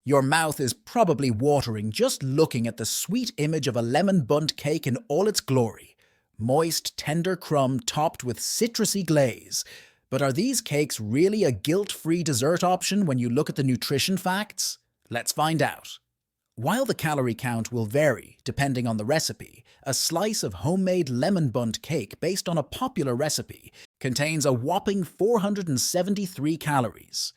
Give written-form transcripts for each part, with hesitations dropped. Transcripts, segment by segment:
Your mouth is probably watering just looking at the sweet image of a lemon bundt cake in all its glory. Moist, tender crumb topped with citrusy glaze. But are these cakes really a guilt-free dessert option when you look at the nutrition facts? Let's find out. While the calorie count will vary depending on the recipe, a slice of homemade lemon bundt cake based on a popular recipe contains a whopping 473 calories.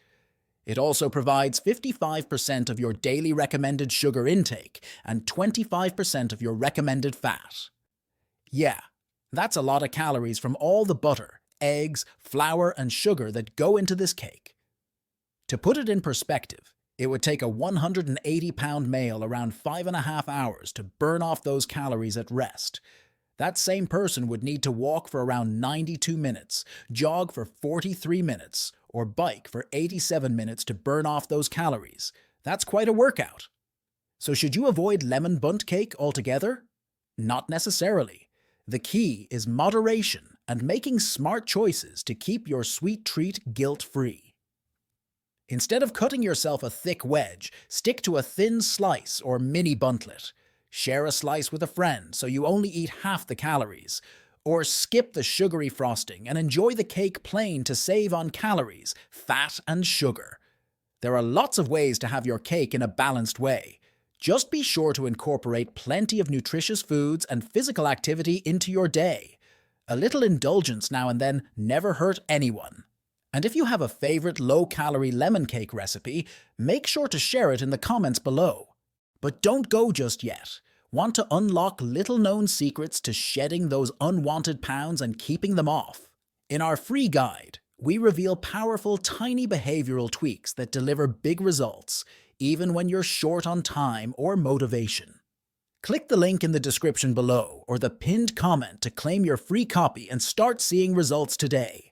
It also provides 55% of your daily recommended sugar intake and 25% of your recommended fat. Yeah, that's a lot of calories from all the butter, eggs, flour, and sugar that go into this cake. To put it in perspective, it would take a 180-pound male around 5.5 hours to burn off those calories at rest. That same person would need to walk for around 92 minutes, jog for 43 minutes, or bike for 87 minutes to burn off those calories. That's quite a workout. So should you avoid lemon bundt cake altogether? Not necessarily. The key is moderation and making smart choices to keep your sweet treat guilt-free. Instead of cutting yourself a thick wedge, stick to a thin slice or mini buntlet. Share a slice with a friend so you only eat half the calories. Or skip the sugary frosting and enjoy the cake plain to save on calories, fat, and sugar. There are lots of ways to have your cake in a balanced way. Just be sure to incorporate plenty of nutritious foods and physical activity into your day. A little indulgence now and then never hurt anyone. And if you have a favorite low-calorie lemon cake recipe, make sure to share it in the comments below. But don't go just yet. Want to unlock little-known secrets to shedding those unwanted pounds and keeping them off? In our free guide, we reveal powerful, tiny behavioral tweaks that deliver big results, even when you're short on time or motivation. Click the link in the description below or the pinned comment to claim your free copy and start seeing results today.